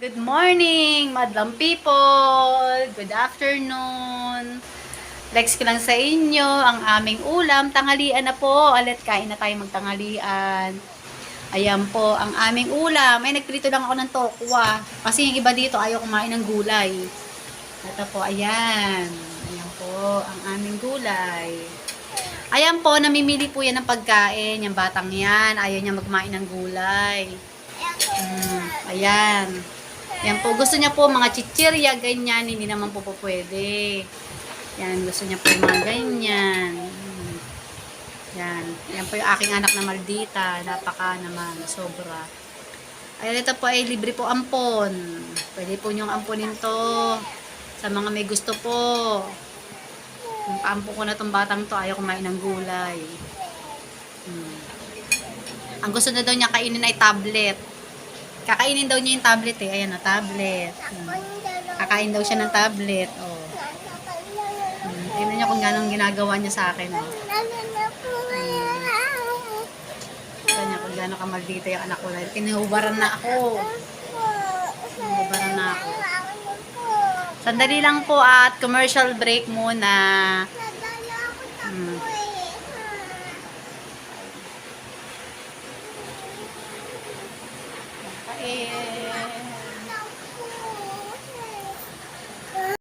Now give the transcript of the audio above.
Good morning, madlang people! Good afternoon! Flex ko lang sa inyo ang aming ulam. Tanghalian na po. Ulit kain na tayo magtanghalian. Ayan po, ang aming ulam. Ay, nagprito lang ako ng tokwa. Kasi yung iba dito ayaw kumain ng gulay. Ito po, ayan. Ayan po, ang aming gulay. Ayan po, namimili po yan ng pagkain. Yung batang yan, ayaw niya magmain ng gulay. Ayan. Yan po, gusto niya po mga chichirya, ganyan, hindi naman po pwede. Yan, gusto niya po yung mga ganyan. Yan. Yan po yung aking anak na maldita. Napaka naman, sobra. Ayan, ito po ay libre po ampon. Pwede po niyong amponin to sa mga may gusto po. Yung paampon ko na tong batang to, ayaw kumain ng gulay. Ang gusto na daw niya kainin ay tablet. Kakainin daw niya yung tablet eh. Ayan na, tablet. Kakain daw siya ng tablet. Oh. Tingnan niyo kung gano'ng ginagawa niya sa akin. Oh. Tingnan niyo kung gano'ng kamaldita yung anak ko. Pinuhubaran na ako. Pinuhubaran na ako. Sandali lang po at commercial break muna.